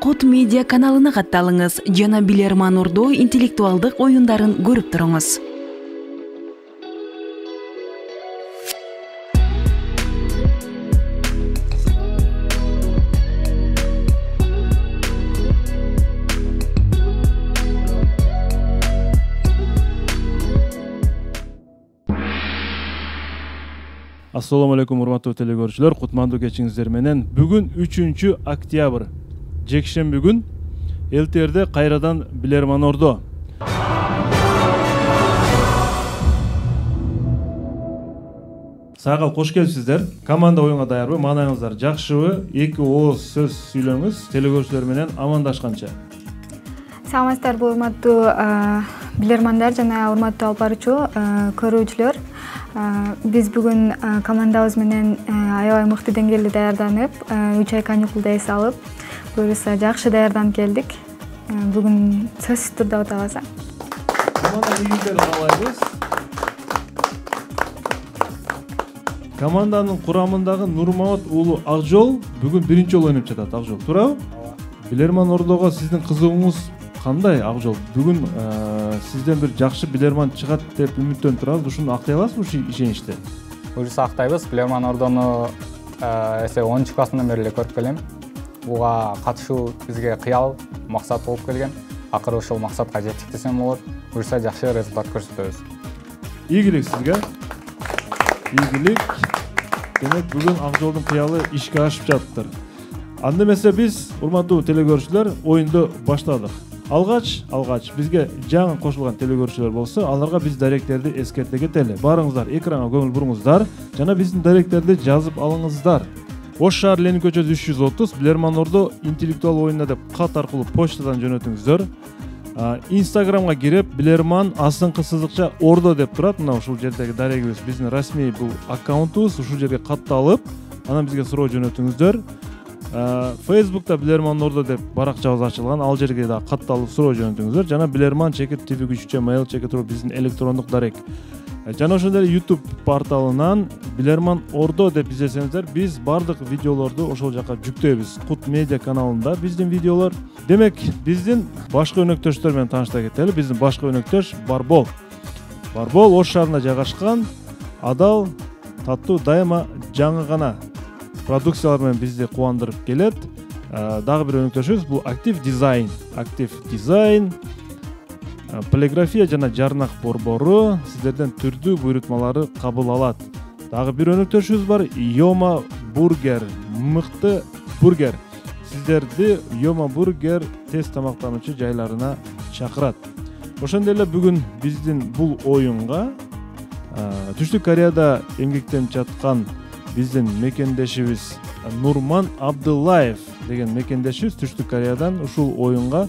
Кут медиа каналына катталыңыз жана Билерман Ордо интеллектуалдык оюндарын көрүп туруңуз. Assalamu alaikum урматтуу телекөрүүчүлөр, кутмандуу кечиңиздер менен. Бүгүн 3 октябрь, жекшемби күн, элтерде кайрадан Билерман Ордо. Сагал кош келипсиздер. Команда оюнга даярбы? Маанайыңыздар жакшыбы? Эки ооз сөз сүйлөңүз телекөрүүчүлөр менен амандашканча. Саламатсыздарбы урматтуу билермандар жана урматтуу алып баруучу көрүүчүлөр. Биз бүгүн командабыз менен аябай мыкты деңгээлде даярданып, 3 ай каникулда эс алып, буюрса жакшы даярданып келдик. Бүгүн сөзсүз турда отабыз. Команда ийгилдерин каалайбыз. Команданын курамындагы Нурмамат уулу Акжол бүгүн биринчи жолу ойноп жатат. Акжол, туурабы? Билерман Ордого сиздин кызыгууңуз кандай, Акжол? Бүгүн сизден бир жакшы билерман чыгат деп үмүттөнүп турабыз. Ушуну актай аласызбы ушул ишеничте? Буюрса актайбыз. Билерман Ордону эсе 10 классынан бери эле көрүп келем. Буга катышуу бизге кыял, максат болуп келген. Акыры ушул максатка жеттик десем болот. Буюрса жакшы результат көрсөтөбүз. Ийгилик сизге. Ийгилик. Демек бүгүн Акжолдун кыялы ишке ашып жатыптыр. Анда эмесе биз, урматтуу телекөрүүчүлөр, оюнду баштадык. Алгач бизге жаңы кошулган телекөрүүчүлөр болсо, аларга биз даректерди эскерте кетели. Барыңыздар, экранга көңүл буруңуздар жана биздин даректерди жазып алыңыздар. Ош шаар Ленин көчөсү 330, Билерман Ордо интеллектуал оюнда деп кат аркылуу почтадан жөнөтүңүздөр. Инстаграмга кирип, Билерман _сызыкча Ордо деп турат. Мына ушул жердеги дарегибиз, биздин расмий бул аккаунтубуз. Ушул жерге катталып, анан бизге суроо жөнөтүңүздөр. Facebook'ta Билерман Ордо деп баракчабыз ачылган. Ал жерге да катталып суроо жөнөтүңүздөр. Жана bilerman_tv3@mail.ru биздин электрондук дарек. Жана ошондой эле YouTube порталынан Билерман Ордо деп издесеңиздер, биз бардык видеолорду ошол жака жүктөйбүз. Кут медиа каналында биздин видеолор. Демек, биздин башкы өнөктөштөр менен тааныштай кетели. Биздин башкы өнөктөш Барбол. Барбол Ош шаарында жайгашкан, адал, таттуу, дайыма жаңы гана продукциялар менен бизди кубандырып келет. Дагы бир өнөктөшүбүз бул Актив Дизайн. Актив Дизайн, полиграфия жана жарнак борбору сиздерден түрдүү буйрутмаларды кабыл алат. Дагы бир өнөктөшүбүз бар, Йома Бургер, мыкты бургер. Сиздерди Йома Бургер тез тамактануучу жайларына чакырат. Ошондой эле бүгүн биздин бул оюнга Түштүк Кореяда эмгектенип жаткан биздин мекендешибиз Нурман Абдылаев деген мекендешибиз Түштүк Кореядан ушул оюнга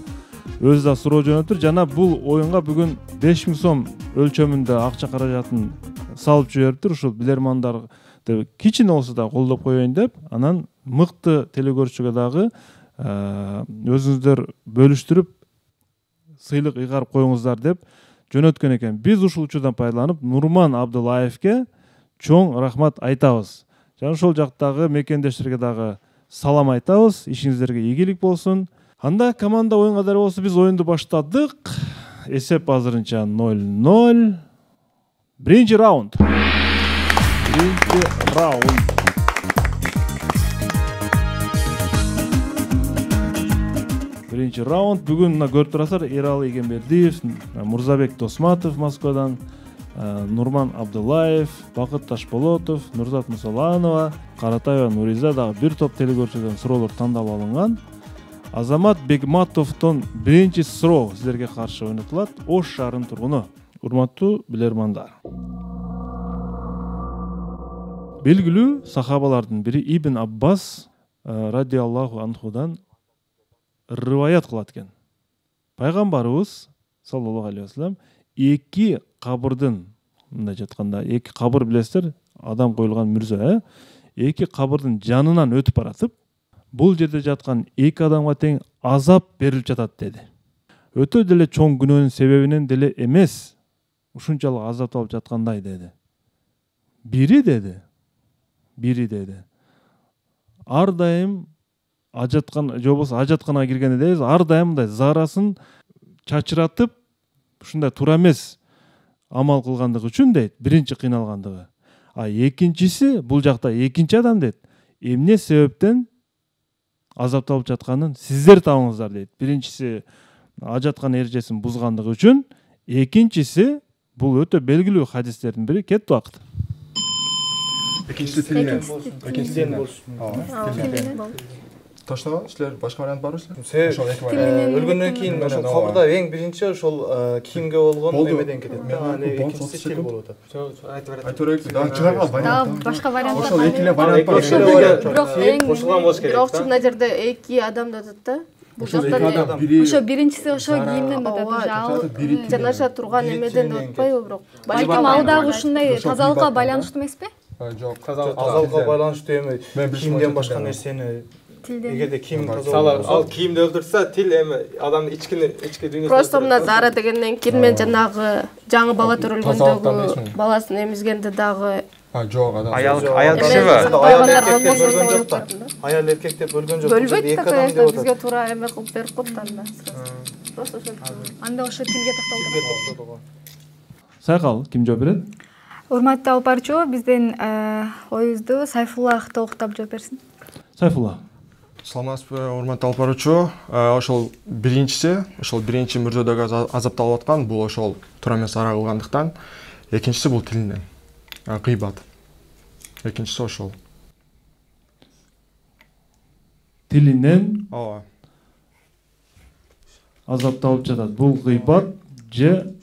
өзү да суроо жөнөтүр. Жана бул оюнга бүгүн 5000 сом өлчөмүндө акча каражатын салып жибериптир. Ушул билермандарды кичине болсо да колдоп коеюн деп, анан мыкты телекөрүүчүгө дагы өзүңүздөр бөлүштүрүп сыйлык ыйгарып коюңуздар деп жөнөткөн экен. Биз ушул учурдан пайдаланып Нурман Абдылаевке чоң рахмат айтабыз. Жана ошол жактагы мекендештерге дагы салам айтабыз. Ишиңиздерге ийгилик болсун. Анда команда оюнга даяры болсо, биз оюнду баштадык. Эсеп азырынча 0-0. Биринчи раунд. Биринчи раунд. Бүгүн мына көрүп турасыздар, Эралы Игенбердиев, Мурзабек Досматов Москвадан, Нурман Абдылаев, Бакыт Ташболотов, Нурзат Мусаланова, Каратаева Нуриза дагы бир топ телекөрүүчүлөрдөн суроолор тандалып алынган. Азамат Бегматовдон биринчи суроо сиздерге каршы ойнотулат. Ош шаарынын тургуну. Урматтуу билермандар. Белгилүү сахабалардын бири Ибн Аббас радиаллаху анхудан риваят кылат экен. Пайгамбарыбыз саллаллаху алейхи вассалам эки кабырдын, мындай жатканда эки кабыр билесиздер, адам коюлган мүрзө, эки кабырдын жанынан өтүп баратып, бул жерде жаткан эки адамга тең азап берилип жатат деди. Өтө деле чоң күнөөнүн себебинен деле эмес, ушунчалык азап алып жаткандай деди. Бири деди. Ар дайым ажаткан же болбосо ажатканага киргенде дейбиз ар дайым мындай заарасын чачыратып ушундай туура эмес амал кылгандыгы үчүн дейт биринчи кыйналгандыгы. А экинчиси бул жакта экинчи адам дейт эмне себептен азапталып жатканын сиздер табыңыздар дейт. Биринчиси ажаткан эрежесин бузгандыгы үчүн, экинчиси бул өтө белгилүү хадистердин бири. Кетти убакыт. Экинчиси тилинен. Точно, силер башка вариант барбы силер? Өлгөндөн кийин ошол кабырда эң биринчи ошол кийимге болгон эмеден кетет. Экинчиси тил болуп атат. Айтып берейик. Чыгарга вариант. Башка вариант бар. Ошол эки эле вариант бар. Кошулган болуш керек. Бирок мына жерде эки адам да атат да. Ошол эки адам бири Ошо биринчиси ошо кийимден атат. Жанаша турган эмеден да атпайбы бирок. Балким ал дагы ушундай тазалыкка байланыштуу эмеспи? Жок. Тазалыкка байланыштуу эми кийимден башка нерсени эгерде кийим мисалы ал кийимди өлтүрсө тил эми адамдын ички дүйнөсүн Просто мына Зара дегенден кийин мен жанагы жаңы бала төрөлгөндөгү баласын эмизгенде дагы жок адам. аял кишиби? аял эркек деп өлгөн жок. бөлбөйт да, конечно, бизге туура эме кылып берип коет анда. Просто ошентип. Анда ошо тилге токтолдук. Сайкал ким жооп берет? Урматтуу алып баруучу, биздин оюбузду Сайфулла толуктап жооп берсин. Сайфулла. Саламатсызбы, урматтуу алып баруучу. Ошол биринчи мүрзөдөгү азапталып аткан бул ошол туура эмес ара кылгандыктан, экинчиси бул тилинен. Гыйбат. Экинчиси ошол. Тилинен Ооба. азапталып жатат. Бул гыйбат же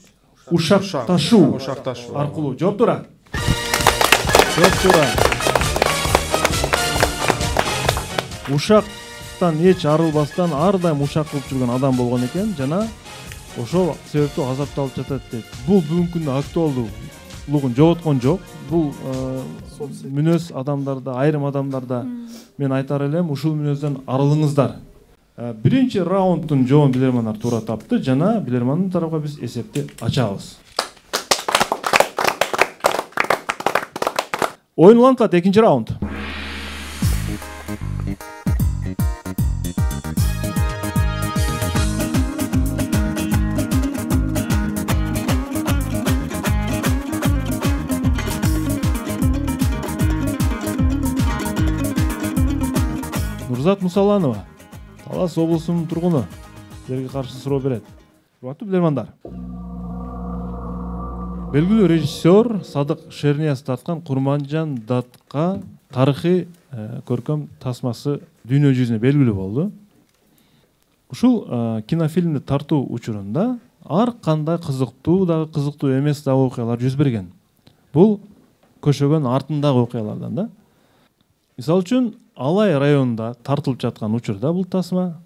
ушакташуу аркылуу. Жооп туура. Жооп туура. Ушактан эч арылбастан ар дайым ушак кылып жүргөн адам болгон экен жана ошол себептүү азапталып жатат дейт. Бул бүгүнкү күндө актуалдуулугун жоготкон жок. Бул мүнөз адамдарда, айрым адамдарда мен айтар элем, ушул мүнөздөн арылыңыздар. Биринчи раундтун жообун билермандар туура тапты жана билермандын тарапка биз эсепти ачабыз. Оюн улантылат, экинчи раунд. Нурзат Мусаланова, Талас облусунун тургуну, силерге каршы суроо берет. Урматтуу билермандар. Белгилүү режиссер Садык Шернияз тарткан Курманжан Датка тарыхый көркөм тасмасы дүйнө жүзүнө белгилүү болду. Ушул кинофильмди тартуу учурунда ар кандай кызыктуу дагы кызыктуу эмес дагы окуялар жүз берген. Бул көшөгөн артындагы окуялардан да. Мисалы үчүн Алай районунда тартылып жаткан учурда бул тасма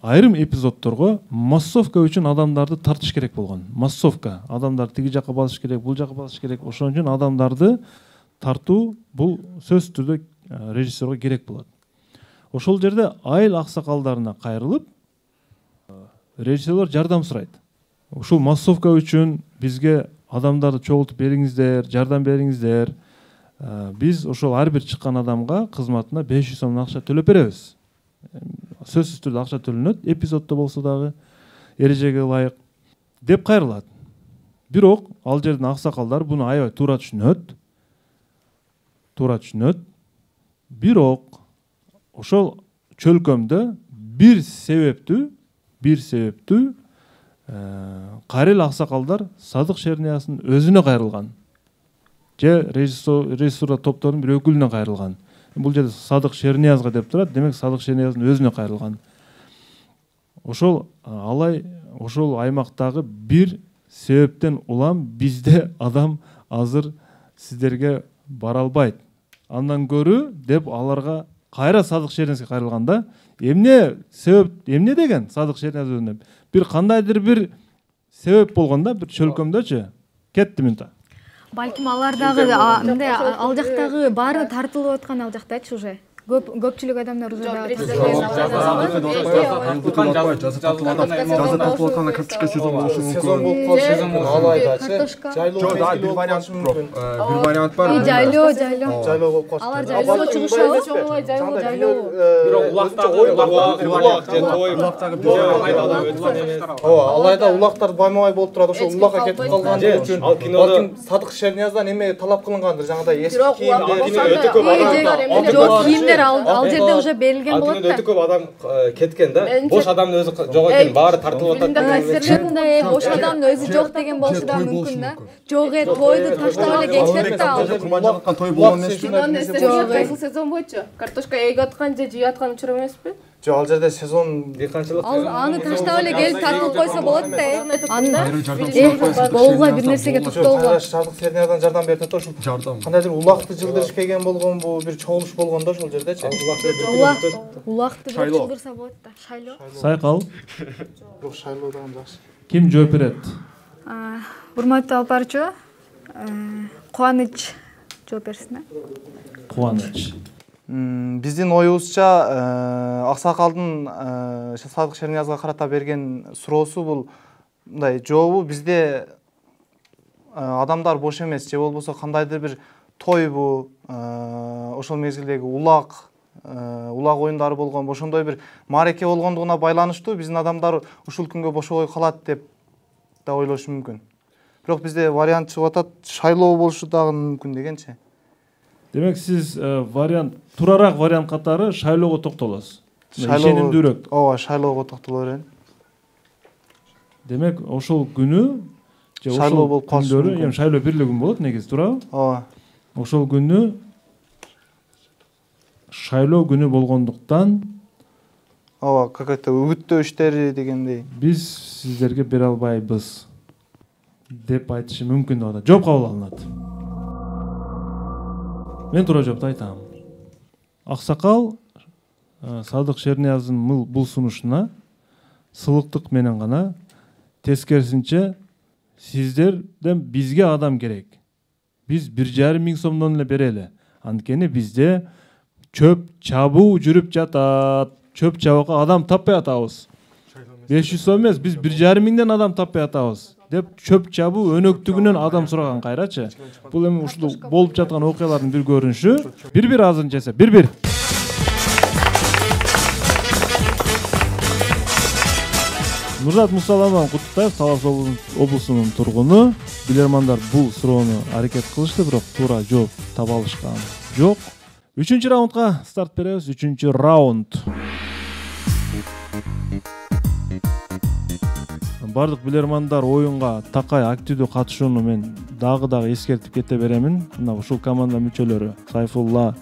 айрым эпизодторго массовка үчүн адамдарды тартыш керек болгон. Массовка, адамдар тиги жакка басыш керек, бул жакка басыш керек. Ошон үчүн адамдарды тартуу бул сөзсүз түрдө режиссерге керек болот. Ошол жерде айыл аксакалдарына кайрылып режиссерлер жардам сурайт. Ушул массовка үчүн бизге адамдарды чогултуп бериңиздер, жардам бериңиздер. Биз ошол ар бир чыккан адамга кызматына 500 сом акча төлөп беребиз. Сөзсүз түрдө акча төлөнөт, эпизоддо болсо дагы эрежеге ылайык деп кайрылат. Бирок ал жердин аксакалдар буну аябай туура түшүнөт. Бирок ошол чөлкөмдө бир себептүү кайрыл аксакалдар Садык Шернияздын өзүнө кайрылган. Же режиссура топторунун бир өкүлүнө кайрылган. Бул жерде Садык Шерниязга деп турат, демек Садык Шернияздын өзүнө кайрылган. Ошол алай ошол аймактагы бир себептен улам бизде адам азыр сиздерге бара албайт. Андан көрү деп аларга кайра Садык Шерниязга кайрылганда, эмне деген Садык Шернияз өзүнө бир кандайдыр бир себеп болгондо, бир чөлкөмдөчү кетти мынта. Балким алар дагы мындай ал жактагы баары тартылып аткан ал жактачы уже көпчүлүк адамдар уже дагы жаза тартылып карточка сезон болушу мүмкүн. Сезон болуп калышы мүмкүн. Алайдачы. Жок, да, бир вариант бар. Жайлоо болуп калышы. алар жайлоого чыгышабы жайлоо бирок алайда улактар байма-бай болуп турат, ошо улакка кетип калгандыгы үчүн балким Садык Шернияздан эме талап кылынгандыр, жаңагыдай эски кийимдер. Жок, кийимдер ал жерде уже берилген болот да. Өтө көп адам кеткен да. Бош адамдын өзү жок экен, баары тартылып атат. Бош адамдын өзү жок деген болушу да мүмкүн да. Жок, тойду таштап эле кетишет да ал. Курман жаккан той болгон эмеспи? Кайсы сезон боюнча картошка эгип аткан же жыйып аткан учур эмеспи? Жок, ал жерде сезон дыйканчылык. Ал аны таштап эле келип тартылып койсо болот да. Болуга бир нерсеге токтолго. Садык Шернияздан жардам берип атат ошо. Кандайдыр улакты жылдырыш келген болгонбу, бир чогулуш болгон да ошол жердечи. Улакты жылдырса болот да. Шайлоо. Сайкал. Жок, шайлоо дагы жакшы. Ким жооп берет? Урматтуу алып баруучу, Кубаныч жооп берсин да. Кубаныч. Биздин оюбузча Аксакалдын Садык Шерниязга карата берген суроосу бул мындай жообу бизде адамдар бош эмес, же болбосо кандайдыр бир тойбу, ошол мезгилдеги улак оюндары болгон, ошондой бир маареке болгондугуна байланыштуу биздин адамдар ушул күнгө бошобой калат деп да ойлошу мүмкүн. Бирок бизде вариант чыгып атат, шайлоо болушу дагы мүмкүн дегенчи. Демек сиз турарак вариант катары шайлоого токтолосуз. Ишенимдүүрөөк. Ооба, шайлоого токтоло берейин. Демек ошол күнү же шайлоо болуп калышы мүмкүн. Эми шайлоо бир эле күн болот негизи, туурабы? Ооба. Ошол күнү шайлоо күнү болгондуктан ооба, какой-то үгүттөө иштери дегендей. Биз сиздерге бере албайбыз деп айтышы мүмкүн да. Жооп кабыл алынат. Мен туура жоопту айтам. Аксакал Садык Шернияздын бул сунушуна сылыктык менен гана, тескерисинче сиздерден бизге адам керек. Биз 1,5 миң сомдон эле берели. Анткени бизде чөп чабуу жүрүп жатат. Чөп чабууга адам таппай атабыз. 500 сом эмес, биз 1,5 миңден адам таппай атабыз деп чөп чабуу өнөктүгүнөн адам сураган кайрачы. Бул эми ушул болуп жаткан окуялардын бир көрүнүшү. Бир азын жесе, бир. Нурзат Мусаламованы куттуктайбыз, Талас облусунун тургуну. Билермандар бул суроону аракет кылышты, бирок туура жооп таба алышкан жок. 3-чү раундга старт беребиз. 3-чү раунд. Бардык билермандар оюнга такай активдүү катышууну мен дагы эскертип кете беремин. Мына ушул команда мүчөлөрү Сайфулла,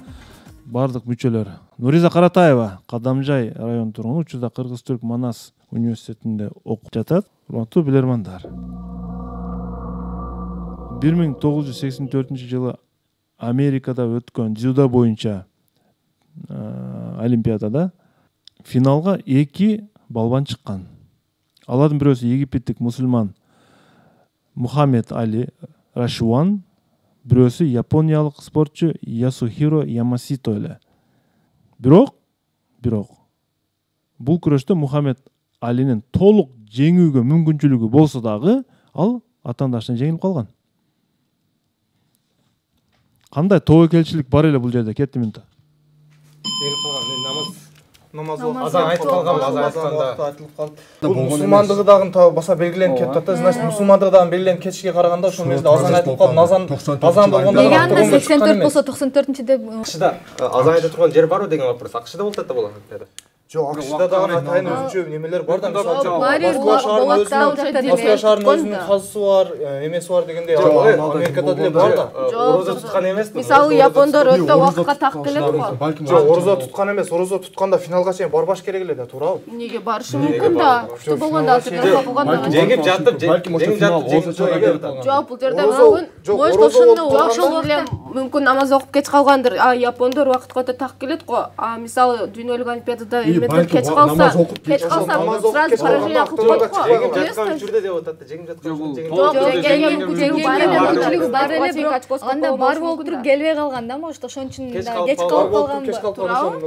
бардык мүчөлөр. Нуриза Каратаева, Кадамжай район тургуну, учурда Кыргыз-Түрк Манас университетинде окуп жатат. Урматтуу билермандар. 1984-жылы Америкада өткөн дзюдо боюнча олимпиадада финалга 2 балбан чыккан. Алардын бирөөсү египеттик мусулман Мухаммед Али Рашуан, бирөөсү япониялык спортчу Ясухиро Ямасито эле. Бирок бул күрөштө Мухаммед Алинин толук жеңүүгө мүмкүнчүлүгү болсо дагы, ал атаандаштан жеңилип калган. Кандай тобокелчилик бар эле бул жерде, кетти минута. Жеңилип калган, намаз айтылып калган. Бул мусулмандыгы дагы баса белгиленип кетип атат. Значит, мусулмандыгы дагы белгиленип кетишке караганда ошол мезгилде азан айтылып калып, азан болгондо неге анда 84 болсо 94-чү деп Акшда азан айтып турган жер барбы деген вопрос. Акшда болот да болот. Жок, Акшда дагы атайын өзүнчө немелер бар да, мисалы Москва шаарынын өзүнүн казысы бар, эмеси бар дегендей. Америкада деле бар да. Орозо туткан эмеспи? Мисалы япондор өтө убакытка так келет го. Жок, орозо туткан эмес, орозо тутканда финалга чейин барбаш керек эле да, туурабы? Неге барышы мүмкүн да? Күчтүү болгондо ал жерде калган. Жеңип жатып, Жок, бул жерде мүмкүн. Может, ошондо ошол эле мүмкүн намаз окуп кеч калгандыр. Япондор убакытка өтө так келет го. Мисалы дүйнөлүк олимпиадада эметер кеч калса сразу поражение кылып коет го. Жегип жаткан учурда деп атат да, жегип жаткан мүмкүнчүлүгү бар эле, бирок анда бар болуп туруп келбей калган да, может, ошон үчүн кеч калып калган.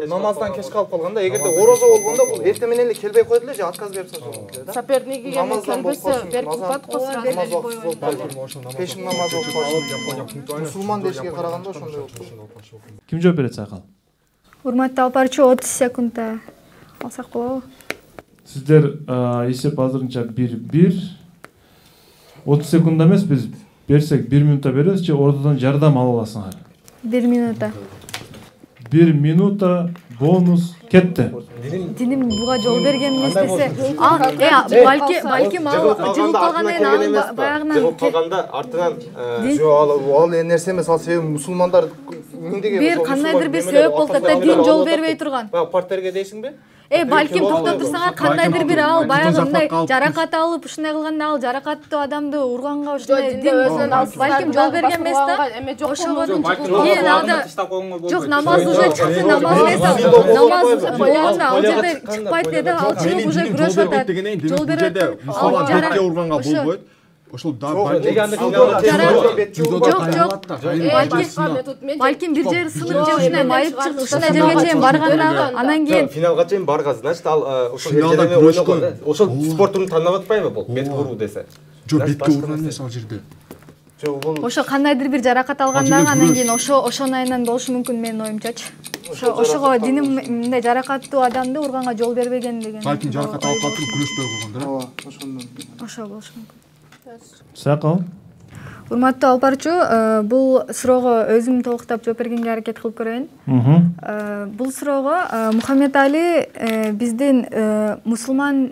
Намаздан кеч калып калганда, эгерде орозо болгондо бул эртең менен эле келбей коет эле же отказ берип салат да. Соперниги келбесе берип коет го сразу. Пешин намаз окуп мусулман дешке караганда ошондой болуп. Ким жооп берет Сайкал? Урматтуу алып баруучу, 30 секундда алсак болобу? Сиздер эсеп азырынча 1-1. 30 секундда эмес, биз берсек 1 минутта беребиз же ортодон жардам ала аласыңар? 1 минутта. 1 минута бонус кетти. Диним буга жол берген эмес десе, балким ал жыгылып калгандан кийин ал баягынан жыгылып калганда артынан Ал нерсе эмес, ал себеби мусулмандар бир кандайдыр бир себеп болуп атат, дин жол бербей турган. Партерге дейсиңби? Балким токтоп турсаңар, кандайдыр бир ал баягы мындай жаракат алып, ушундай кылганда ал жаракаттуу адамды урганга ушундай балким жол берген эмес да. Ошого кийин ада жок, намаз уже чыкты, намаз эмес, намаз болгондо ал жерде чыкпайт деди, ал чыгып уже күрөшүп атат. Жол берет. Мусулман бетке урганга болбойт. Ошол балким бир жери сынып же ушундай майып чыгып ушундай жерге чейин барганда, анан кийин финалга чейин барган, значит ал ошол жерде ойногон. Ошол спорт түрүн тандап атпайбы бул? Бетке уруу десе. Жок, бетке урган эмес ал жерде. Ошо кандайдыр бир жаракат алганда анан кийин ошонун айынан болушу мүмкүн, менин оюмчачы. Ошого диним мындай жаракаттуу адамды урганга жол бербеген деген. Балким жаракат алып калып күрөшпөй койгондор. Ошо болушу мүмкүн. Сайкал? Урматтуу алып баруучу, бул суроого өзүм толуктап жооп бергенге аракет кылып көрөйүн. Бул суроого Мухаммед Али биздин мусулман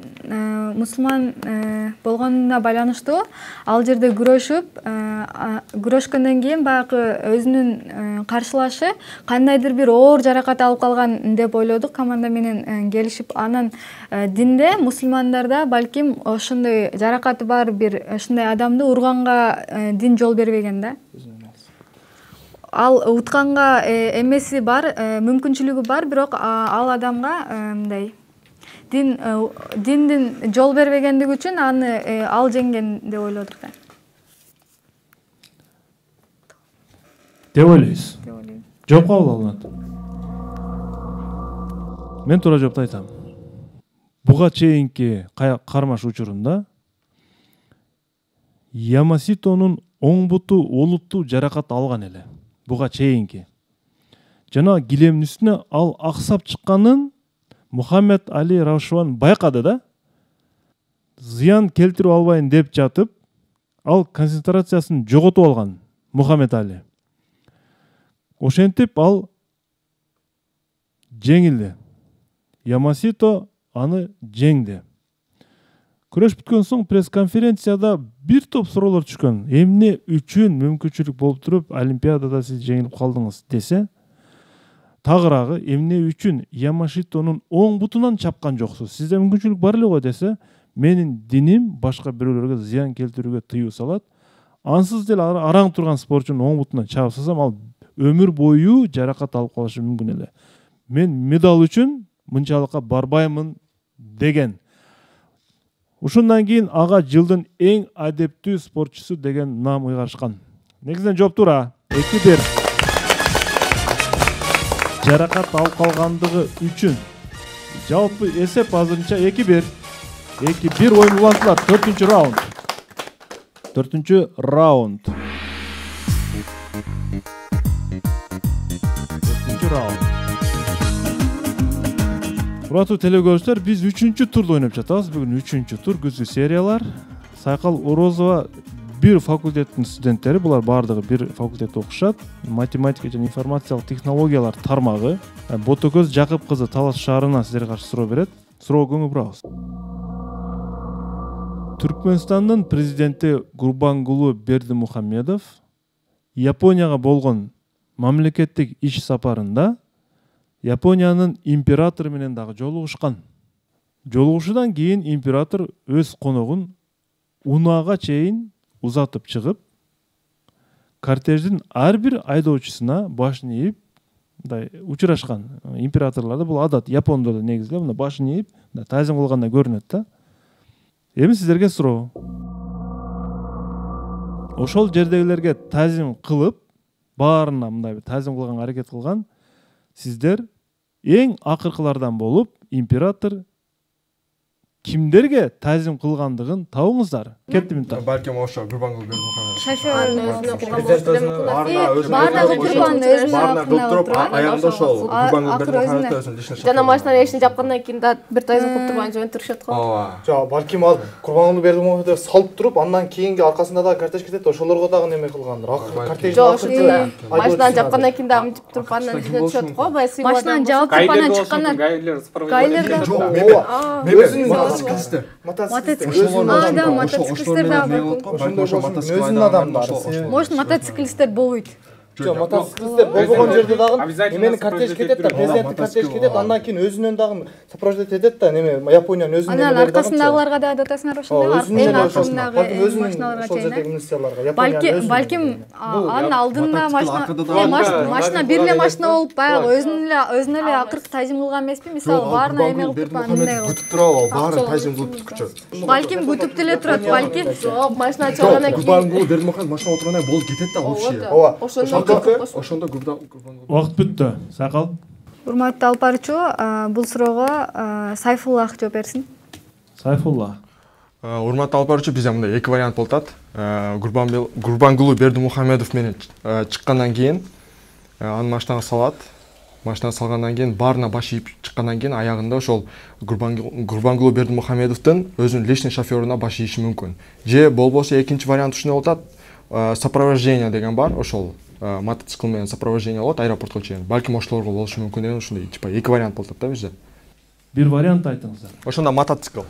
болгонуна байланыштуу ал жерде күрөшкөндөн кийин баягы өзүнүн каршылашы кандайдыр бир оор жаракат алып калган деп ойлодук, команда менен келишип. Анан динде, мусулмандарда балким ошондой жаракаты бар бир ушундай адамды урганга дин жол бербеген да. Ал утканга эмеси бар, мүмкүнчүлүгү бар, бирок ал адамга мындай диндин жол бербегендиги үчүн аны ал жеңген деп ойлодук да. Деп ойлойсуз? Жооп кабыл алынат. Мен туура жоопту айтам. Буга чейинки кармаш учурунда Ямаситонун оң буту олуттуу жаракат алган эле. Буга чейинки. Жана килемдин үстүнө ал аксап чыкканын Мухаммед Али Раушван байкады да. Зыян келтирип албайын деп жатып, ал концентрациясын жоготуп алган Мухаммед Али. Ошентип ал жеңилди. Ямасито аны жеңди. Күрөш бүткөн соң пресс-конференцияда бир топ суроолор түшкөн. Эмне үчүн мүмкүнчүлүк болуп туруп Олимпиадада сиз жеңилип калдыңыз десе, тагыраагы эмне үчүн Ямашитонун оң бутунан чапкан жоксуз? Сизде мүмкүнчүлүк бар эле го десе, менин диним башка бирөөлөргө зыян келтирүүгө тыюу салат. Ансыз деле араң турган спортчунун оң бутунан чаап салсам, ал өмүр бою жаракат алып калышы мүмкүн эле. Мен медал үчүн мынчалыкка барбаймын деген. Ушундан кийин ага жылдын эң адептүү спортчусу деген нам ыйгарышкан. Негизинен жооп туура. 2-1. Жаракат алып калгандыгы үчүн. Жалпы эсеп азырынча 2-1. 2-1 оюн улантылат. 4-чү раунд. 4-чү раунд. 4-чү раунд. Урматтуу телекөрүүчүлөр, биз 3-чү турду ойноп жатабыз. Бүгүн 3-чү тур, күзгү сериялар. Сайкал Орозова бир факультеттин студенттери, булар бардыгы бир факультетте окушат. Математика жана информациялык технологиялар тармагы. Ботокөз Жакып кызы Талас шаарынан сиздерге каршы суроо берет. Суроого көңүл бурабыз. Түркмөнстандын президенти Гурбангулу Бердимухамедов Японияга болгон мамлекеттик иш сапарында Япониянын императору менен дагы жолугушкан. Жолугушуудан кийин император өз коногун Унага чейин узатып чыгып, кортеждин ар бир айдоочусуна башын ийип мындай учурашкан императорлордо бул адат, Япондордо негизи эле мына башын ийип таазим кылганда көрүнөт да. Эми сиздерге суроо. Ошол жердегилерге таазим кылып, баарына мындай бир таазим кылганга аракет кылган сиздер эң акыркылардан болуп, император кимдерге таазим кылгандыгын табыңыздар. Кетти минут. Балким ошо Гурбангулу Бердимухамедов. Шофёрдун өзүнө кылган Баарына кылып туруп, аягында ошол Гурбангулу Бердимухамедов өзүнүн личный шофёру. жана машинанын эшин жапкандан кийин да бир таазим кылып турбай жөн турушат го. Ооба. Жок, балким ал Гурбангулу Бердимухамедов салып туруп, андан кийинги аркасында да кортеж кетет, ошолорго дагы неме кылгандыр. Кортеж Жок, ушунда машинаны жапкандан кийин да мынтип туруп андан жөнө түшөт го, баягы Машинаны жаап туруп анан чыккандан гайлерден Мотоциклисттер. Мотоциклисттер өзүнүн адамдары. Может, мотоциклисттер болбойт. Жок, мотоциклисттер болбогон жерде дагы немени кортеж кетет да, президенттик кортеж кетет, андан кийин өзүнөн дагы сопровождать этет да, неме Япониянын өзүнүн. Анан аркасындагыларга да атасыңар ошондой, эң аркасындагы машиналарга чейин. Балким анын алдында машина бир эле машина болуп, баягы өзүнө эле акыркы таазим кылган эмеспи? Мисалы, баарына эме кылып мындай кылып. Күтүп туруп алып, баарын таазим кылып бүткүчү. Балким күтүп деле турат, балким. Жок, машина чыгаргандан кийин Гурбангулу Бердимухамедов машина отургандан кийин болуп кетет да вообще. ооба. Ошондо Гурбангулу. Убакыт бүттү. Сакал. Урматтуу алып баруучу, бул суроого Сайфуллах жооп берсин. Сайфулла. Урматтуу алып баруучу, бизде мындай эки вариант болуп атат. Гурбангулу Бердимухамедов менен чыккандан кийин анын машинага салат. Машина салгандан кийин баарына баш ийип чыккандан кийин аягында ошол Гурбангулу Бердимухамедовдун өзүнүн личный шофёруна баш ийиши мүмкүн. Же болбосо экинчи вариант ушундай болуп атат. Сопровождение деген бар, ошол мотоцикл менен сопровождение болот аэропортко чейин. Балким ошолорго болушу мүмкүн деген ушундай типа эки вариант болуп атат да бизде. Бир вариант айтыңыздар. Ошондо мотоцикл.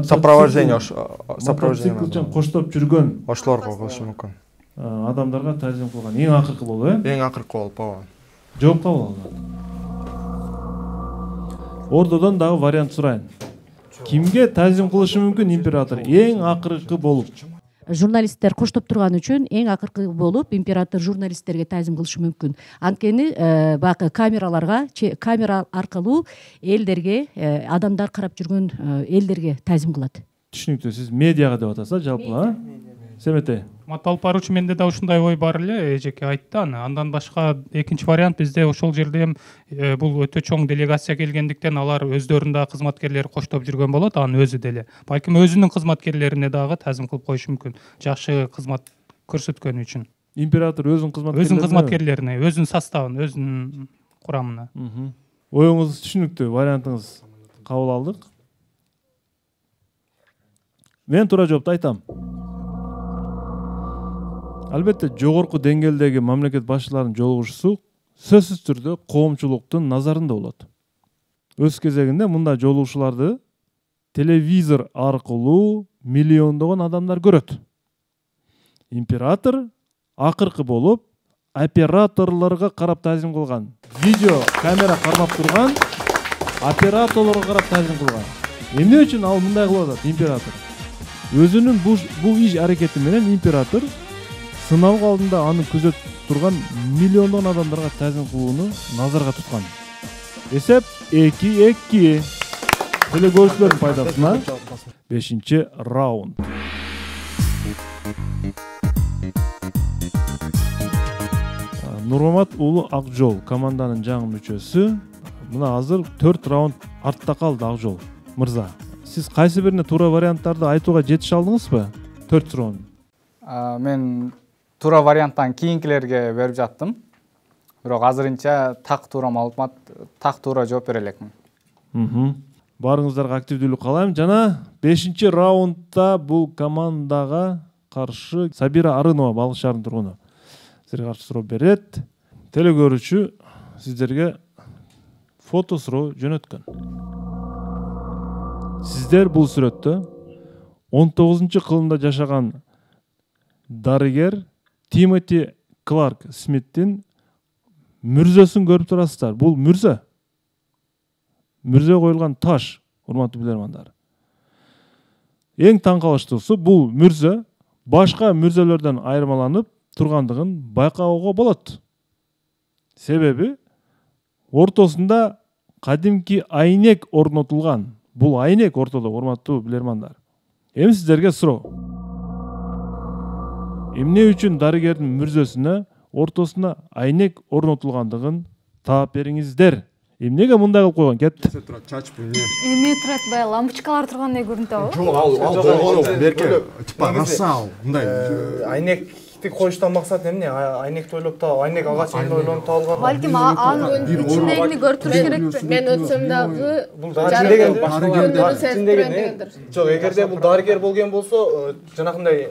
Сопровождение мотоциклчен коштоп жүргөн ошолорго болушу мүмкүн. Адамдарга таазим кылган эң акыркы болуп, Эң акыркы болуп, ооба. Жооп кабыл алынат. Ордодон дагы вариант сурайын. Кимге таазим кылышы мүмкүн император эң акыркы болуп? Журналисттер коштоп турган үчүн эң акыркы болуп император журналисттерге таазим кылышы мүмкүн. Анткени баягы камера аркылуу элдерге, адамдар карап жүргөн элдерге таазим кылат. Түшүнүктүү. Сиз медиага деп атасыз, жалпы, Семете. Алып баруучу менде да ушундай ой бар эле, эжеке айтты аны. Андан башка экинчи вариант бизде ошол жерде бул өтө чоң делегация келгендиктен алар өздөрүнүн дагы кызматкерлери коштоп жүргөн болот, анын өзү деле. Балким өзүнүн кызматкерлерине дагы таазим кылып коюшу мүмкүн. Жакшы кызмат көрсөткөнү үчүн. Император өзүнүн кызматкерлерине, өзүнүн составын, өзүнүн курамына. Оюңуз түшүнүктүү, вариантыңыз кабыл алдык. Мен туура жоопту айтам. Албетте, жогорку деңгээлдеги мамлекет башчыларынын жолугушуусу сөзсүз түрдө коомчулуктун назарында болот. Өз кезегинде мындай жолугушууларды телевизор аркылуу миллиондогон адамдар көрөт. Император акыркы болуп, операторлорго карап таазим кылган. Видео камера кармап турган операторлорго карап таазим кылган. Эмне үчүн ал мындай кылып атат император? Өзүнүн бул иш аракети менен император сыналгы алдында аны күзөтүп турган миллиондогон адамдарга таазим кылууну назарга туткан. Эсеп 2-2. Телекөрүүчүлөрдүн пайдасына 5-чи раунд. Нурмамат уулу Акжол команданын жаңы мүчөсү. Мына азыр 4 раунд артта калды Акжол мырза. Сиз кайсы бирине туура варианттарды айтууга жетише алдыңызбы? 4 раунд. Мен туура варианттан кийинкилерге берип жаттым. Бирок азырынча так туура маалымат, так туура жооп бере элекмин. Барыңыздарга активдүүлүк каалайм. Жана 5-чи раундда бул командага каршы Сабира Арынова, Балык шаарынын тургуну. Сизерге каршы суроо берет. Телекөрүүчү сиздерге фото суроо жөнөткөн. Сиздер бул сүрөттө 19-кылымда жашаган дарыгер Тимоти Кларк Смиттин мүрзөсүн көрүп турасыздар. Бул мүрзө. Мүрзө коюлган таш, урматтуу билермандар. Эң таң калыштуусу бул мүрзө башка мүрзөлөрдөн айырмаланып тургандыгын байкоого болот. Себеби ортосунда кадимки айнек орнотулган. Бул айнек ортодо, урматтуу билермандар. Эми сиздерге суроо. Эмне үчүн дарыгердин мүрзөсүнө ортосуна айнек орнотулгандыгын таап бериңиздер. Эмнеге мындай кылып койгон? Кетти. Чач бул эмне? Эме турат баягы лампочкалар тургандай көрүнүп атабы? Жок, ал болгону берке. Типа раса мындай. Айнекти коюштан максат эмне? Айнекти ойлоп таап, айнек ага чейин ойлонуп табылган. Балким анын ичиндегини көрүп туруш керекпи? Мен өтсөм дагы бул дарыгер. Жок, эгерде бул дарыгер болгон болсо, жанагындай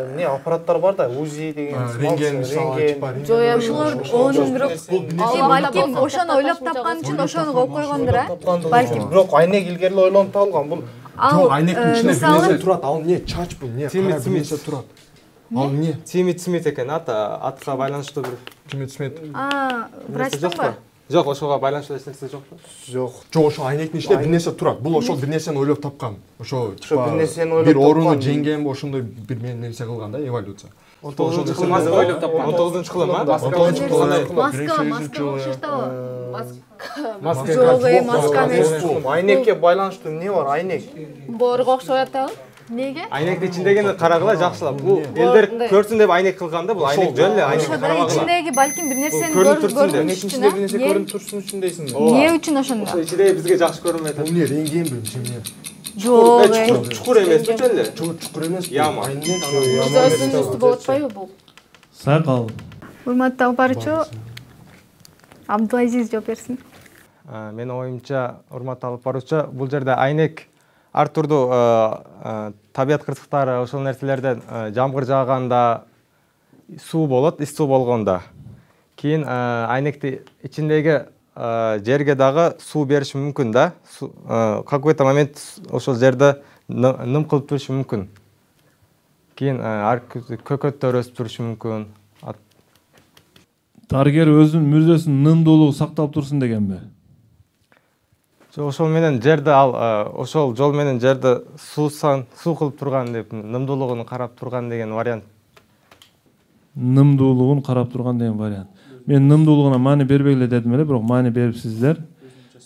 эмне аппараттар бар да, УЗИ деген, рентген, ошолор онун бирок балким ошону ойлоп тапкан үчүн ошону коюп койгондур, балким. Бирок айнек илгери ойлонуп табылган. Бул жок, айнектин ичинде бир нерсе турат. Ал эмне? Чач бул эмне? Тимит нерсе турат. Ал эмне? Тимит Смит экен, атка байланыштуу бир. Тимит Смит. Врачтыңбы? Жок, ошого байланыштуу эч нерсе жокпу? Жок. Жок, ошо айнектин ичинде бир нерсе турат. Бул ошол бир нерсени ойлоп тапкан. Ошо бир нерсени ойлоп бир орунду жеңгенби, ошондой бир нерсе кылган да, эволюция. 19-чу кылым ойлоп тапкан. 19-чу кылым, 19-чу кылым. Маска окшоштабы? Маска. Жок, маска эмес. Айнекке байланыштуу эмне бар? Айнек. Боорго окшоп атабы? Неге? Айнектин ичиндегини карагыла жакшылап. Бул элдер көрсүн деп айнек кылган да, бул айнек жөн эле айнек карабагыла. Ичиндеги балким бир нерсени көрүнүп турсун. Айнектин ичинде бир нерсе көрүнүп турсун үчүн дейсиңби? Эмне үчүн ошондо? Ошо ичиндеги бизге жакшы көрүнбөй атат. Бул эмне, рентгенби, эмне? Жок, чукур эмес эле. Чукур эмес. Яма. Мүрзөсүнүн үстү болуп атпайбы бул? Сайкал. Урматтуу алып баруучу Абдулазиз жооп берсин. Менин оюмча, урматтуу алып баруучу, бул жерде айнек ар турдуу табият кырсыктары, ошол нерселерден жамгыр жааганда суу болот, из суу болгондо. Кийин айнекти ичиндеги жерге дагы суу бериш мүмкүн да. Какой-то момент ошол жерде ным кылып турушу мүмкүн. Кийин көкөттөр өсүп турушу мүмкүн. Дарыгер өзүнүн мүрзөсүнүн нымдуулугу сакталып турсун дегенби? Ошол менен жерде ошол жол менен жерде суу кылып турган деп, нымдуулугун карап турган деген вариант. Нымдуулугун карап турган деген вариант. Мен нымдуулугуна маани бербегиле дедим эле, бирок маани берипсиздер.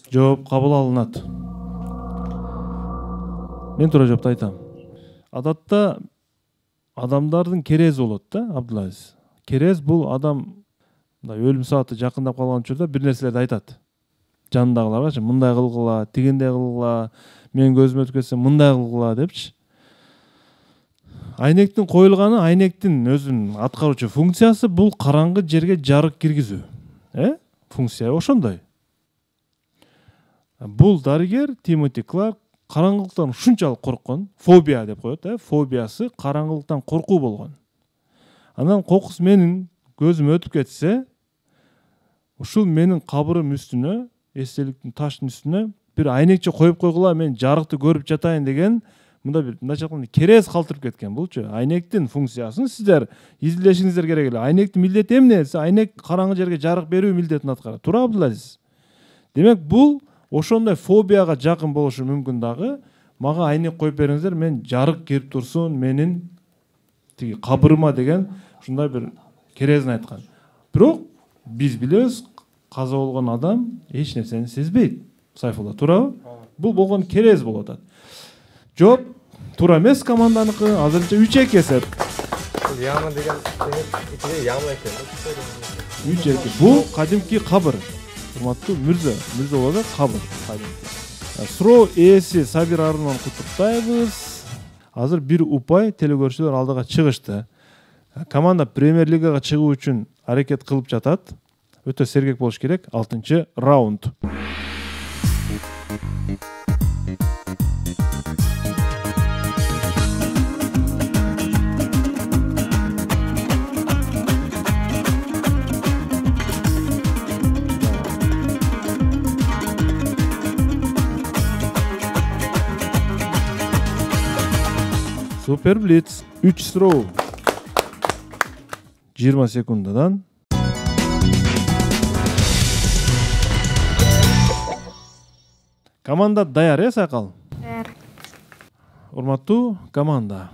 Жооп кабыл алынат. Мен туура жоопту айтам. Адатта адамдардын керези болот да, Абдулазиз. Керез бул адам өлүм сааты жакындап калган учурда бир нерселерди айтат. Жанындагыларга мындай кылгыла, тигиндей кылгыла, мен көзүм өткөзсө мындай кылгыла депчи. Айнектин коюлганы, айнектин өзүнүн аткаруучу функциясы бул караңгы жерге жарык киргизүү. Функция ошондой. Бул дарыгер Тимоти Кларк караңгылыктан ушунчалык корккон, фобия деп коет, фобиясы караңгылыктан коркуу болгон. Анан кокус менин көзүм өтүп кетсе, ушул менин кабырым үстүнө, эстеликтин таштын үстүнө бир айнекче коюп койгула, мен жарыкты көрүп жатайын деген мындайча айтканда керез калтырып кеткен булчу. Айнектин функциясын сиздер изилдешиңиздер керек эле. Айнектин милдети эмне? Айнек караңгы жерге жарык берүү милдетин аткарат. Туура, Абдулазиз? Демек бул ошондой фобияга жакын болушу мүмкүн дагы. Мага айнек коюп бериңиздер, мен жарык кирип турсун, менин тиги кабырыма деген ушундай бир керезин айткан. Бирок биз билебиз, каза болгон адам эч нерсени сезбейт. Сайфулла, туурабы? Бул болгон керез болуп атат. Жооп туура эмес команданыкы. Азырынча 3-2 эсеп. Яма деген ичине яма экен. 3-2. Бул кадимки кабыр. Урматтуу мүрзө болот, кабыр кадимки. Суроо ээси Сабир Арунан куттуктайбыз. Азыр бир упай телекөрүүчүлөр алдыга чыгышты. Команда премьер-лигага чыгуу үчүн аракет кылып жатат. Өтө сергек болуш керек. 6-чы раунд. Супер Блиц. 3 суроо. 20 секундадан. Команда даяр, Сайкал? Даяр. Урматтуу команда.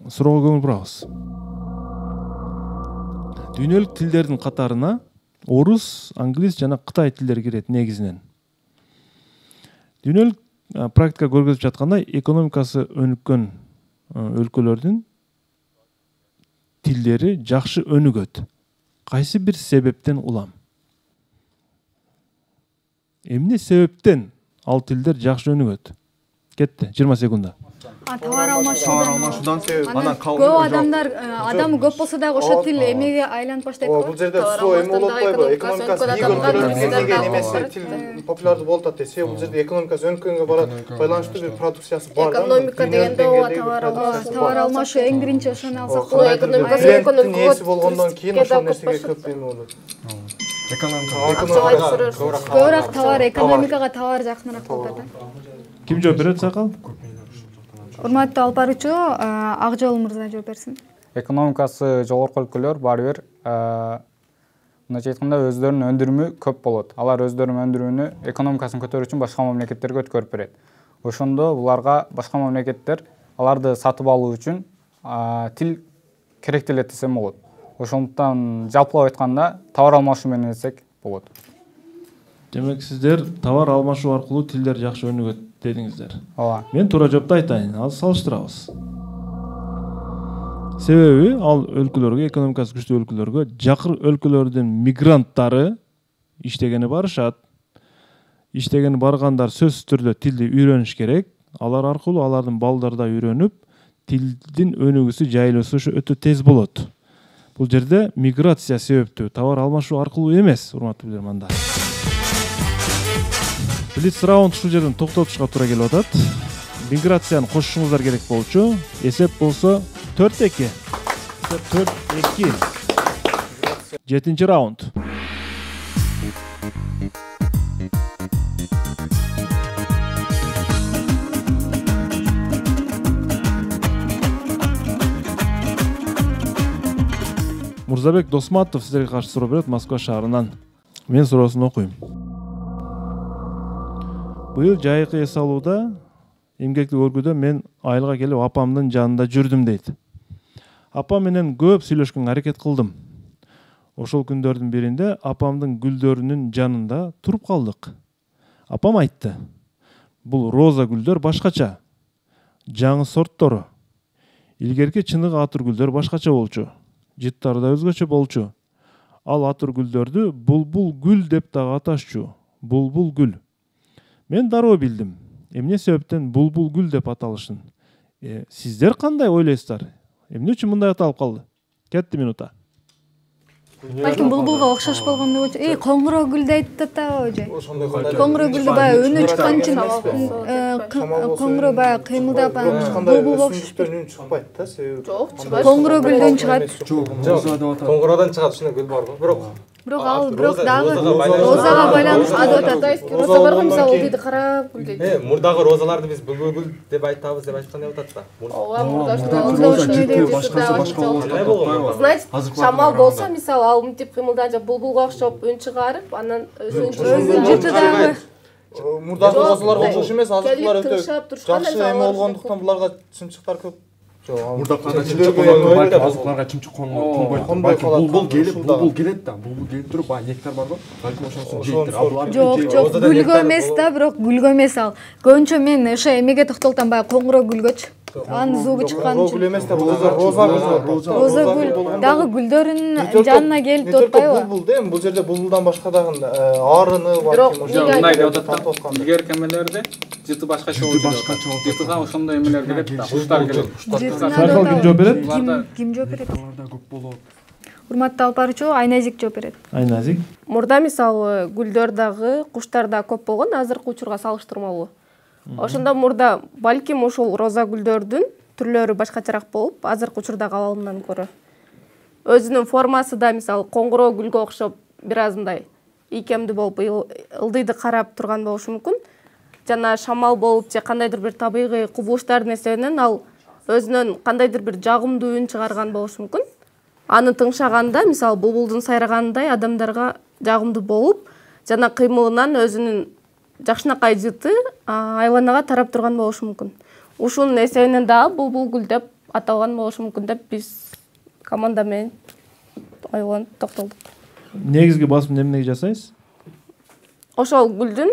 суроого көңүл бурабыз. Дүйнөлүк тилдердин катарына орус, англис жана кытай тилдери кирет негизинен. Дүйнөлүк практика көргөзүп жаткандай, экономикасы өнүккөн өлкөлөрдүн тилдери жакшы өнүгөт. Кайсы бир себептен улам? Эмне себептен ал тилдер жакшы өнүгөт? Кетти, 20 секунда. Товар алмашуудан анан көп адамдар адамы көп болсо дагы ошо тил эмеге айланып баштайт го. Бул жерде суу эме болуп атпайбы? Экономикасы эмнеге немеси тил популярдуу болуп атат десе, бул жерде экономикасы өнүккөнгө байланыштуу бир продукциясы бар. Экономика дегенде товар алмашуу эң биринчи ошону алсак болот. Экономикасы нээси болгондон кийин ошол нерсеге көп эме болот. Көбүрөөк товар, экономикага товар жакыныраак болуп атат. Ким жооп берет, Сакал? Урматтуу алып баруучу Акжол мырза жооп берсин. Экономикасы жогорку өлкөлөр баары бир мындайча айтканда өздөрүнүн өндүрүмү көп болот. Алар өздөрүнүн өндүрүүнү экономикасын көтөрүү үчүн башка мамлекеттерге өткөрүп берет. Ошондо буларга башка мамлекеттер аларды сатып алуу үчүн тил керектелет десем болот. Ошондуктан жалпылап айтканда товар алмашуу менен десек болот. Демек сиздер товар алмашуу аркылуу тилдер жакшы өнүгөт дедиңиздер. Ооба. Мен туура жоопту айтайын, азыр салыштырабыз. Себеби ал өлкөлөргө, экономикасы күчтүү өлкөлөргө жакыр өлкөлөрдүн мигранттары иштегени барышат. Иштегени баргандар сөзсүз түрдө тилди үйрөнүш керек. Алар аркылуу алардын балдары да үйрөнүп, тилдин өнүгүүсү, жайылуусу өтө тез болот. Бул жерде миграция себептүү, товар алмашуу аркылуу эмес, урматтуу билермандар. Блиц раунд ушул жерден токтотушка туура келип атат. Миграцияны кошушуңуздар керек болчу. Эсеп болсо 4-2. 4-2. 7-нчи раунд. Мурзабек Досматов сиздерге каршы суроо берет Москва шаарынан. Мен суроосун окуйм. Быйыл жайкы эс алууда эмгекти көргүдө мен айылга келип апамдын жанында жүрдүм дейт. Апам менен көп сүйлөшкөнгө аракет кылдым. Ошол күндөрдүн биринде апамдын гүлдөрүнүн жанында туруп калдык. Апам айтты: "Бул роза гүлдөр башкача. Жаңы сорттору. Илгерки чыныгы атыр гүлдөр башкача болчу. Жыттары да өзгөчө болчу. Ал атыр гүлдөрдү булбул гүл деп дагы аташчу. Булбул гүл. Мен дароо билдим. Эмне себептен булбул гүл деп аталышын? Сиздер кандай ойлойсуздар? Эмне үчүн мындай аталып калды? Кетти минута. Балким булбулга окшош болгондо болчу. Коңгуроо гүл дейт да же. Коңгуроо гүлдү баягы өнү чыккан үчүн коңгуроо баягы кыймылдап булбулга окшош үнү чыкпайт да, себеби. Жок, чыгат. Коңгуроо гүлдөн чыгат. Коңгуроодон чыгат, ушундай гүл барбы? Бирок дагы розага байланыштуу деп атат. Роза барга мисалы дейди кара гүл дейт. Мурдагы розаларды биз булбул гүл деп айтабыз деп айткандай атат да. Ооба, знаете, шамал болсо мисалы ал мынтип кыймылданып булбулга окшоп үн чыгарып, анан өзүнүн жыты дагы мурдагы розаларга окшош эмес, азыркылар өтө жакшы эме болгондуктан буларга чымчыктар көп. Азыкларга чымчык конбой калат. Булбул келет да. Булбул келип туруп, нектар бар го. Балким ошонусун жейттир. Жок, гүлгө эмес да, бирок гүлгө эмес ал. Көбүнчө мен ошо эмеге токтолтом, баягы коңгуроо гүлгөчү. Анын зуугу чыккан үчүн. Гүл эмес да, роза гүл. Роза гүл дагы гүлдөрүнүн жанына келип турпайбы? Булбул да, бул жерде булбулдан башка дагы арыны бар. Мындай деп атат. Илгерки эмелерде жыты башкача болчу. Жытыга ошондой эмелер келет да, куштар келет. Сайкал ким жооп берет? Ким жооп берет? Урматтуу алып баруучу Айназик жооп берет. Айназик. Мурда мисалы гүлдөр дагы, куштар да көп болгон, азыркы учурга салыштырмалуу. Ошондо мурда балким ушул роза гүлдөрдүн түрлөрү башкачараак болуп, азыркы учурдагы абалынан көрө. Өзүнүн формасы да мисалы коңгуроо гүлгө окшоп бир аз мындай ийкемдүү болуп, ылдыйды карап турган болушу мүмкүн. Жана шамал болуп же кандайдыр бир табигый кубулуштардын эсебинен ал өзүнөн кандайдыр бир жагымдуу үн чыгарган болушу мүмкүн. Аны тыңшаганда, мисалы булбулдун сайрагандай адамдарга жагымдуу болуп, жана кыймылынан өзүнүн жакшынакай жыты айланага тарап турган болушу мүмкүн. Ушунун эсебинен дагы булбул гүл деп аталган болушу мүмкүн деп биз команда менен ойлонуп токтолдук. Негизги басымды эмнеге жасайсыз? Ошол гүлдүн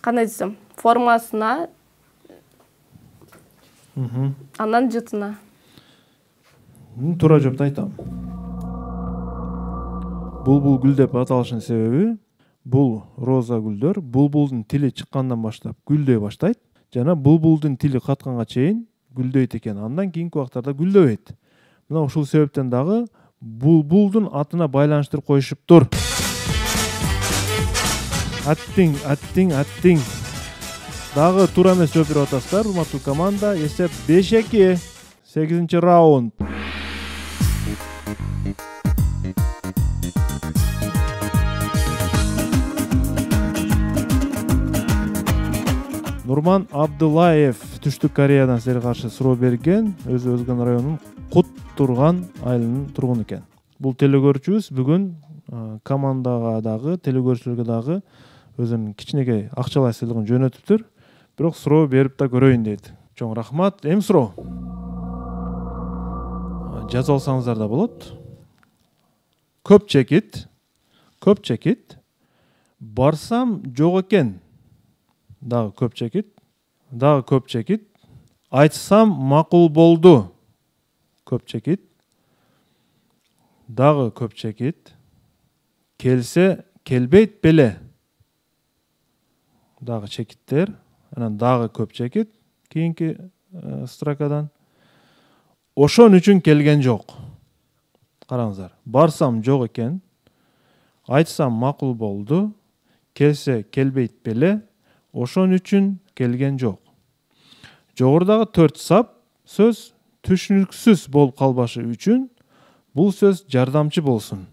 кандай десем, формасына, анан жытына. Туура жоопту айтам. Булбул гүл деп аталышынын себеби бул роза гүлдөр булбулдун тили чыккандан баштап гүлдөй баштайт жана булбулдун тили катканга чейин гүлдөйт экен. Андан кийинки убактарда гүлдөбөйт. Мына ушул себептен дагы булбулдун атына байланыштырып коюшуптур. Аттиң. Дагы туура эмес жооп берип атасыздар, урматтуу команда. Эсеп 5-2. 8-чи раунд. Нурман Абдулаев Түштүк Кореядан силерге каршы суроо берген, өзү Өзгөн районунун Кут турган айылынын тургуну экен. Бул телекөрүүчүбүз бүгүн командага дагы, телекөрүүчүлөргө дагы өзүнүн кичинекей акчалай сыйлыгын жөнөтүптүр. Бирок суроо берип да көрөйүн дейт. Чоң рахмат. Эми суроо. Жазып алсаңыздар да болот. Көп чекит. Барсам жок экен. Дагы көп чекит. Айтсам макул болду. Көп чекит. Дагы көп чекит. Келсе келбейт беле. Дагы чекиттер. Анан дагы көп чекит. Кийинки строкадан. Ошон үчүн келген жок. Караңыздар. Барсам жок экен. Айтсам макул болду. Келсе келбейт беле. Ошон үчүн келген жок. Жогорудагы 4 сап сөз түшүнүксүз болуп калбашы үчүн бул сөз жардамчы болсун.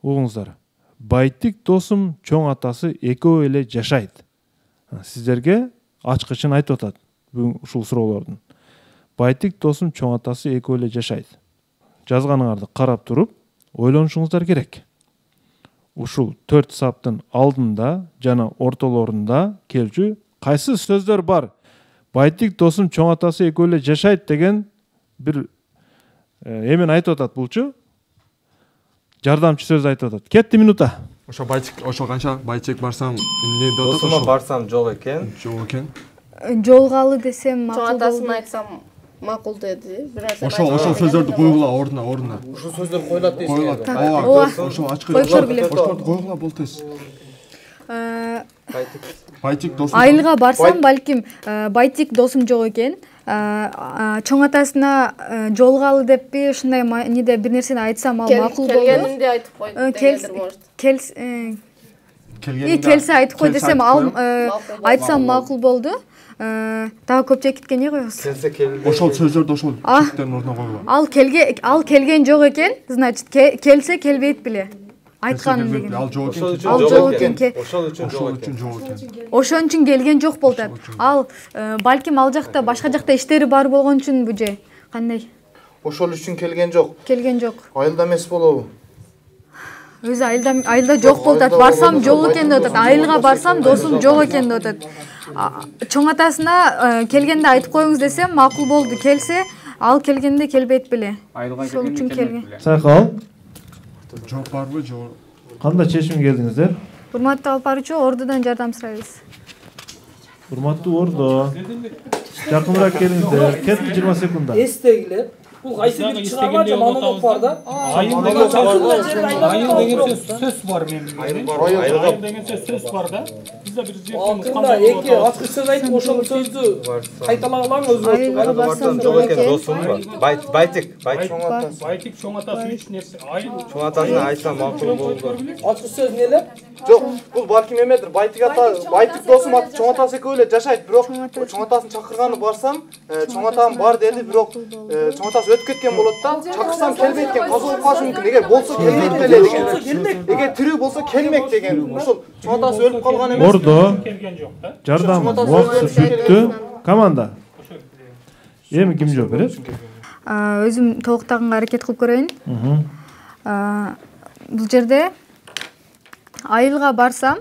Угуңуздар. Байтик досум чоң атасы экөө эле жашайт. Сиздерге ачкычын айтып атат бүгүн ушул суроолордун. Байтик досум чоң атасы экөө эле жашайт. Жазганыңарды карап туруп ойлонушуңуздар керек. Ушул 4 саптын алдында жана ортолорунда келчү кайсы сөздөр бар? Байтик досум чоң атасы экөө эле жашайт деген бир эмен айтып атат булчу. Жардамчы сөз айтып атат. Кетти минута. Ошо канча байтик барсам эмне деп атат? Досума барсам жок экен. Жолгалы десем макул. Чоң атасын айтсам макул деди. Ошол сөздөрдү койгула ордуна. Ошол сөздөр коюлат дейсиз. Ошол ачкыр. Койгула бол тез. Байтик досум. Айылга барсам балким байтик досум жок экен. Чоң атасына жолгалы деппи, ушундай эмне бир нерсени айтсам ал макул болду. Келгенимди айтып кой дегендир может. Келсе айтып кой десем ал айтсам макул болду. Дагы көп чекитке эмне коебуз? Келсе келбейт. Ошол сөздөрдү ошол чекиттердин ордуна койгула. Ал келген жок экен, значит келсе келбейт беле. Айтканым деген. Ал жок экен. Ошол үчүн жок экен. Ошон үчүн келген жок болуп атат. Ал балким ал жакта башка жакта иштери бар болгон үчүнбү же кандай? Ошол үчүн келген жок. Келген жок. Айылда эмес болобу? Өзү айылда жок болуп атат. Барсам жок экен деп атат. Айылга барсам досум жок экен деп атат. Чоң атасына келгенде айтып коюңуз десем макул болду. Келсе ал келгенде келбейт беле. Ошол үчүн келген. Сайкал. Жооп барбы, жок? Кандай чечимге келдиңиздер? Урматтуу алып баруучу, ордудан жардам сурайбыз. Урматтуу ордо. Жакыныраак келиңиздер. Кетти 20 секундда. Эстегиле. Бул кайсы бир чыгарма же монолог бар да. Айыл деген сөз бар менин. Айыл деген сөз бар да. Бизде бир жерден кандай эки ачкыч сөз айтып ошол сөздү кайталаган өзү. Айылга барсам жок экен. Байтик чоң атасы үч нерсе. Айыл Чоң атасына айтсам макул болду. Ачкыч сөз неле? Жок, бул балким эмедир. Байтик досум чоң атасы экөө эле жашайт, бирок чоң атасын чакырганы барсам, чоң атам бар деди, бирок чоң атасы өтүп кеткен болот да. Чакырсам келбейт экен, каза болуп калышы мүмкүн. Эгер болсо келбейт беле деген. Эгер тирүү болсо келмек деген. Ошол чоң атасы өлүп калган эмес. Ордо. Жардам убакыты бүттү. Команда. Эми ким жооп берет? Өзүм толуктаганга аракет кылып көрөйүн. Бул жерде айылга барсам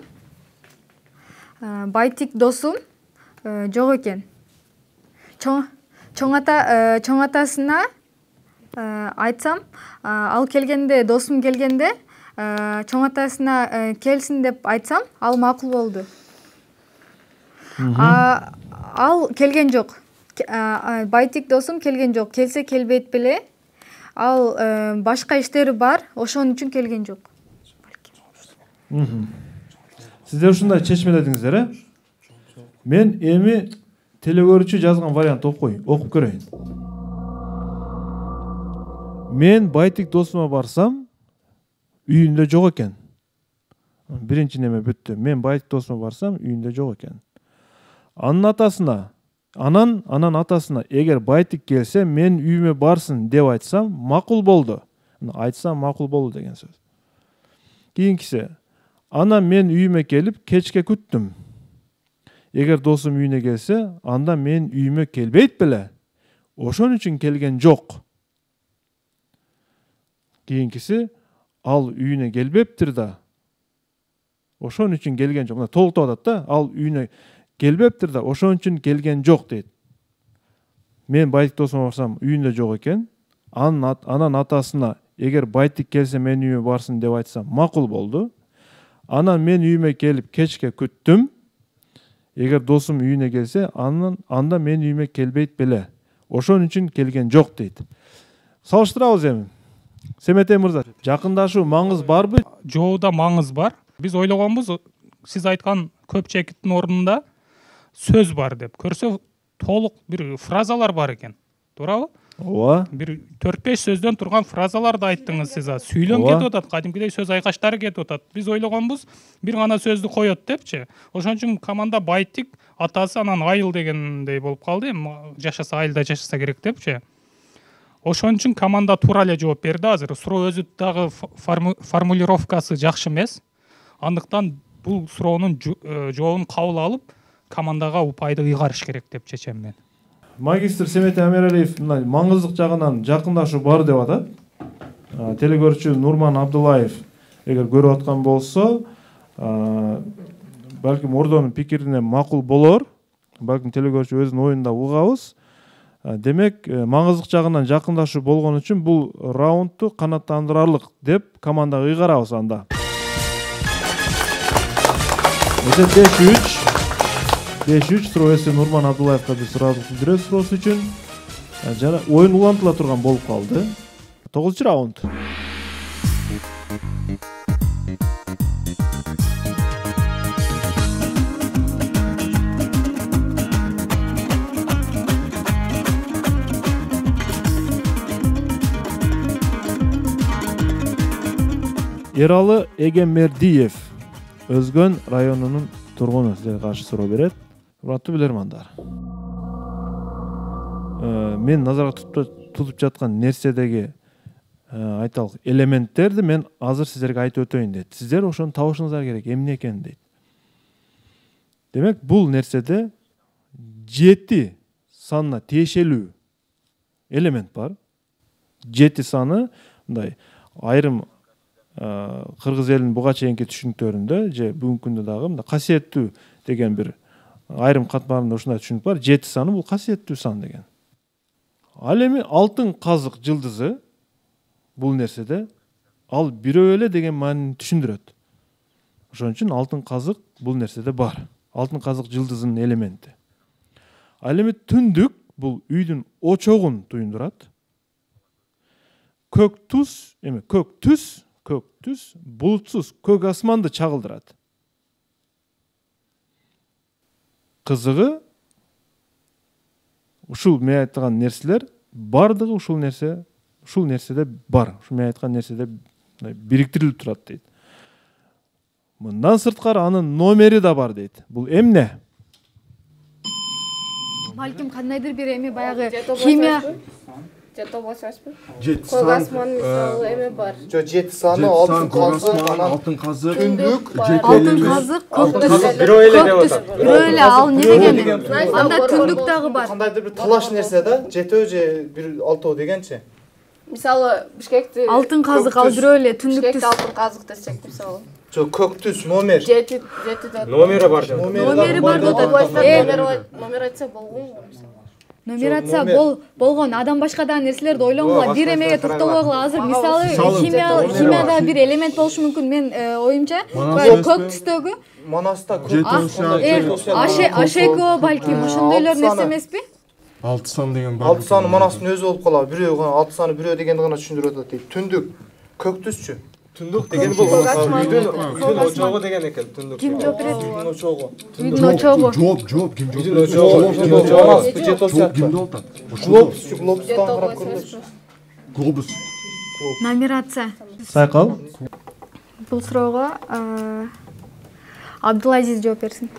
байтик досум жок экен. чоң атасына айтсам, ал келгенде, досум келгенде, чоң атасына келсин деп айтсам, ал макул болду. Ал келген жок. Байтик досум келген жок. Келсе келбейт беле. Ал башка иштери бар, ошон үчүн келген жок. Сиздер ушундай чечмеледиңиздер, Мен эми телегөрүүчү жазган вариант окуп көрөйүн. Мен Байтик досума барсам, үйүндө жок экен. Биринчи неме бүттү. Мен Байтик досума барсам, үйүндө жок экен. Анын атасына, анан атасына, эгер Байтик келсе, мен үйүмө барсын деп айтсам, макул болду. Айтсам макул болду деген сөз. Кийинкиси, анан мен үйүмө келип, кечке күттүм. Эгер досум үйүнө келсе, анда мен үйүмө келбейт беле. Ошон үчүн келген жок. Кийинкиси, ал үйүнө келбептир да. Ошон үчүн келген жок. Мына толуктап атат да, ал үйүнө келбептир да, ошон үчүн келген жок дейт. Мен Байтик досума барсам, үйүндө жок экен. Анан атасына, эгер Байтик келсе, мен үйүмө барсын деп айтсам, макул болду. Анан мен үйүмө келип, кечке күттүм. Эгер досум үйүнө келсе, анда мен үйүмө келбейт беле. Ошон үчүн келген жок дейт. Салыштырабыз эми. Семетей мырза, жакындашуу маңыз барбы? Жоуда маңыз бар. Биз ойлогонбуз, сиз айткан көп чекиттин ордунда сөз бар деп. Көрсө толук бир фразалар бар экен. Туурабы? Ооба. Бир 4-5 сөздөн турган фразаларды айттыңыз сиз. Сүйлөм кетип атат, кадимкидей сөз айкаштары кетип атат. Биз ойлогонбуз, бир гана сөздү коет депчи. Ошон үчүн команда Байтик, атасы анан Айыл дегендей болуп калды. Жашаса Айылда жашаса керек депчи. Ошон үчүн команда туура эле жооп берди азыр. Суроо өзү дагы формулировкасы жакшы эмес. Андыктан бул суроонун жообун кабыл алып, командага упайды ыйгарыш керек деп чечем мен. Магистр Семетей Амиралиев маңыздык жагынан жакындашуу бар деп атат. Телегөрүүчү Нурман Абдуллаев эгер көрүп аткан болсо, балким ордонун пикирине макул болор. Балким телегөрүүчү өзүнүн оюн да угабыз. Демек, маңыздык жагынан жакындашуу болгон үчүн бул раундту канааттандырарлык деп командага ыйгарабыз анда. Эсеп 5-3 суроо Нурман Абдуллаевка биз ыраазылык билдиребиз суроосу үчүн. Жана оюн улантыла турган болуп калды. 9-чу раунд. Эралы Эгембердиев, Өзгөн районунун тургуну, сизге каршы суроо берет. Урматтуу билермандар. Мен назарга тутуп жаткан нерседеги айталык элементтерди мен азыр сиздерге айтып өтөйүн дейт. Сиздер ошону табышыңыздар керек, эмне экен дейт. Демек, бул нерседе 7 санына тиешелүү элемент бар. 7 саны мындай айрым кыргыз элинин буга чейинки түшүнүктөрүндө же бүгүнкү күндө дагы мындай касиеттүү деген бир айрым катмарында ушундай түшүнүк бар. 7 саны бул касиеттүү сан деген. Ал эми алтын казык жылдызы бул нерседе ал бирөө эле деген маанини түшүндүрөт. Ошон үчүн алтын казык бул нерседе бар. Алтын казык жылдызынын элементи. Ал эми түндүк бул үйдүн очогун туюндурат. Көк түс булутсуз көк асманды чагылдырат. Кызыгы ушул мен айткан нерселер бардыгы ушул нерседе бар. Ушул мен айткан нерседе бириктирилип турат дейт. Мындан сырткары анын номери да бар дейт. Бул эмне? Балким кандайдыр бир эми баягы химия Жето болсашпы? Көк асман мисалы эме бар. Жо 7 саны алтын казык, түндүк, алтын казык, көк түс. Бирөө эле деп атат. Бирөө эле ал не деген? Анда түндүк дагы бар. Кандайдыр бир талаш нерсе да, 7 же 1-6 дегенчи. Мисалы Бишкекти алтын казык ал бирөө эле түндүк түс. Бишкекти алтын казык десек мисалы. Жо көк түс номер. 7 Номери бар деп. Номери бар деп атат. Номер айтса болгон мисалы. Нумерация болгон адам башка дагы нерселерди ойлонгула, бир эмеге токтолгула. Азыр мисалы химияда бир элемент болушу мүмкүн. Мен оюмча көк түстөгү Манаста Ашеко балким ошондойлор нерсе эмеспи? 6 сан деген бар. 6 саны манастын өзү болуп калат. Бирөө гана 6 саны бирөө дегенди гана түшүндүрүп атат дейт. Түндүк, көк түсчү. Түндүк деген бул үйдүн очогу деген экен. Түндүк. Ким жооп берет? Үйдүн очогу. Үйдүн очогу. Жооп, ким жооп берет? Кимде болот? Глобустан карап көрүнөт. Глобус. Нумерация. Сайкал. Бул суроого Абдулазиз жооп берсин.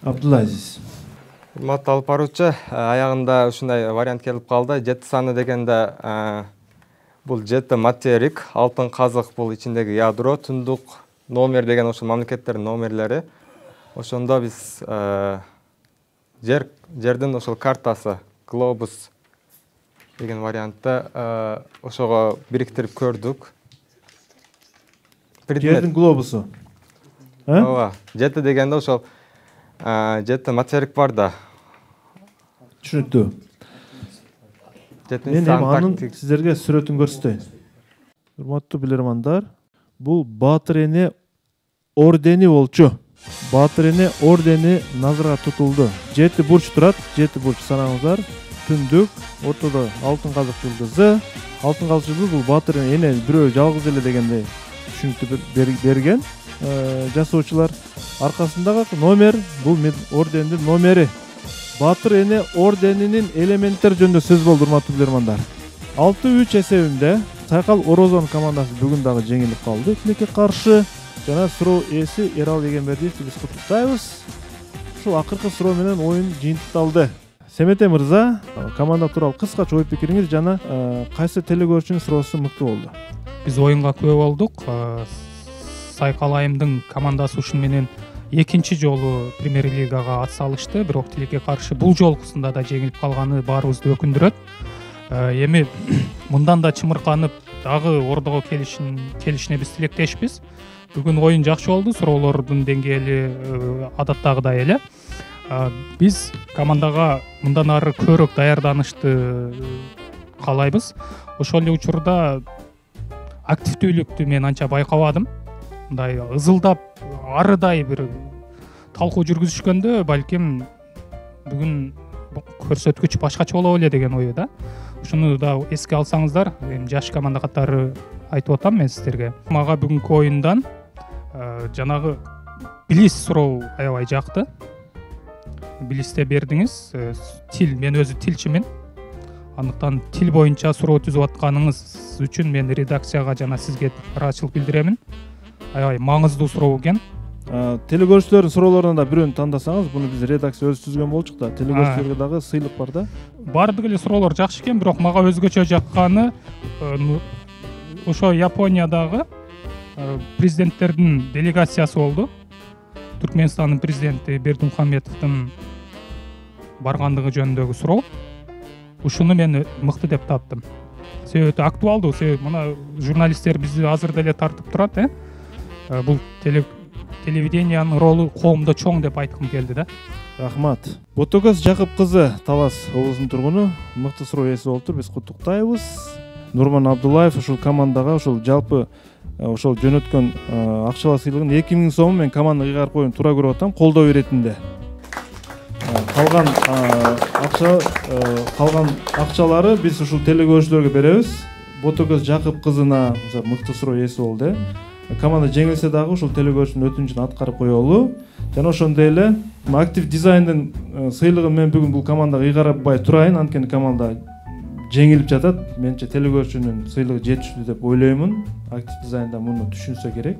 Абдулазиз. Урматтуу алып баруучу, аягында ушундай вариант келип калды. 7 саны дегенде бул 7 материк, алтын казык бул ичиндеги ядро, түндүк номер деген ошол мамлекеттердин номерлери. Ошондо биз жердин ошол картасы, глобус деген вариантты ошого бириктирип көрдүк. Жердин глобусу. Ооба, 7 дегенде ошол 7 материк бар да. Түшүнүктүү. Мен анын сиздерге сүрөтүн көрсөтөйүн. Урматтуу билермандар, бул Баатыр эне ордени болчу. Баатыр эне ордени назарга тутулду. 7 бурч турат, 7 бурч санаңыздар. Түндүк, ортодо алтын казык жылдызы. Алтын казык жылдызы бул Баатыр эне бирөө жалгыз эле дегендей түшүнүктү берген жасоочулар. Аркасындагы номер бул ордендин номери. Баатыр эне орденинин элементтер жөнүндө сөз болду, урматтуу билермандар. 6-3 эсебинде Сайкал Орозон командасы бүгүн дагы жеңилип калды. Тилекке каршы жана суроо ээси Эрал Эгембердиевди биз куттуктайбыз. Ушул акыркы суроо менен оюн жыйынтыкталды. Семете мырза, команда тууралуу кыскача ой пикириңиз жана кайсы телекөрүүчүнүн суроосу мыкты болду? Биз оюнга күбө болдук. Сайкал айымдын командасы ушун менен экинчи жолу премьер-лигага ат салышты, бирок тилекке каршы бул жолкусунда да жеңилип калганы баарыбызды өкүндүрөт. Эми мындан да чымырканып дагы ордого келишине биз тилектешпиз. Бүгүн оюн жакшы болду, суроолордун деңгээли адаттагыдай эле. Биз командага мындан ары көбүрөөк даярданышты каалайбыз. Ошол эле учурда активдүүлүктү мен анча байкабадым. Мындай ызылдап арыдай бир талкуу жүргүзүшкөндө балким бүгүн көрсөткүч башкача болобу эле деген ой да. Ушуну да эске алсаңыздар, эми жаш команда катары айтып атам мен сиздерге. Мага бүгүнкү оюндан жанагы билис суроо аябай жакты. Билисте бердиңиз. Тил, мен өзү тилчимин. Андыктан тил боюнча суроо түзүп атканыңыз үчүн мен редакцияга жана сизге ыраачылык билдиремин. Аябай маңыздуу суроо экен. Телекөрүүчүлөрдүн суроолорунан да бирөөнү тандасаңыз, буну биз редакция өзү түзгөн болчук да. Телекөрүүчүлөргө дагы сыйлык бар да. Бардык эле суроолор жакшы экен, бирок мага өзгөчө жакканы ошо Япониядагы президенттердин делегациясы болду. Түркмөнстандын президенти Бердимухамедовдун баргандыгы жөнүндөгү суроо. Ушуну мен мыкты деп таптым. Себеби өтө актуалдуу, себеби мына журналисттер бизди азыр деле тартып турат, бул телевидениянын ролу коомдо чоң деп айткым келди да. Рахмат. Ботокөз Жакып кызы Талас облусунун тургуну мыкты суроо ээси болуптур. Биз куттуктайбыз. Нурман Абдуллаев ушул командага ошол жалпы ошол жөнөткөн акчалар сыйлыгын 2000 сом мен команда кыйгарып коюуну туура көрүп атам, колдоо иретинде. Калган акчалары биз ушул телекөрүүчүлөргө беребиз. Ботокөз Жакып кызына мыкты суроо ээси болду. Команда жеңилсе дагы ушул телекөрүүчүнүн өтүнүчүн аткарып коелу. Жана ошондой эле актив дизайндын сыйлыгын мен бүгүн бул командага кыйгарбай турайын, анткени команда жеңилип жатат. Менче телекөрүүчүнүн сыйлыгы жетиштүү деп ойлоймун. Актив дизайнда муну түшүнсө керек.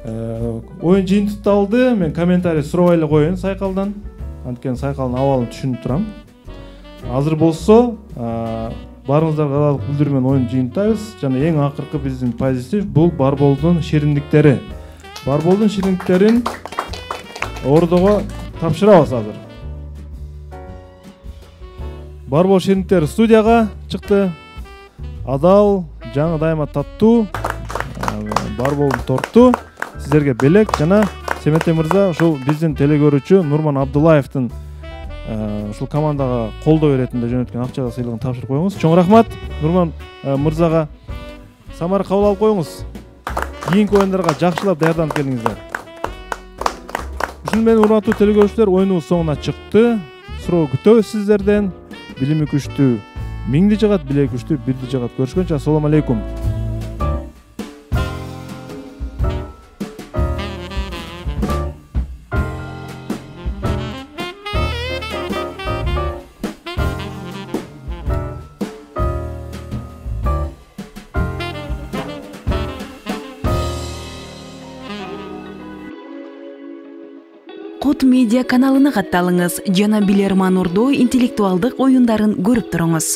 Оюн жыйынтыкталды. Мен комментарий сурабай эле коеюн Сайкалдан. Анткени Сайкалдын абалын түшүнүп турам. Азыр болсо баарыңыздарга ыраазылык билдирүү менен оюн жыйынтайбыз. Жана эң акыркы биздин позитив бул Барболдун шириндиктери. Барболдун шириндиктерин ордого тапшырабыз азыр. Барбол шириндиктери студияга чыкты. Адал, жаңы дайыма таттуу Барболдун торту сиздерге белек. Жана Семете мырза ушул биздин телекөрүүчү Нурман Абдуллаевдин ушул командага колдоо иретинде жөнөткөн акчалык сыйлыгын тапшырып коюңуз. Чоң рахмат Нурман мырзага. Самара кабыл алып коюңуз. Кийинки оюндарга жакшылап даярданып келиңиздер. Ушуну менен урматтуу телекөрүүчүлөр, оюнубуз соңуна чыкты. Суроо күтөбүз сиздерден. Билими күчтүү миңди жагат, билеги күчтүү бирди жагат. Көрүшкөнчө ассалому алейкум. Кут медиа каналына катталыңыз жана Билерман Ордо интеллектуалдык оюндарын көрүп туруңуз.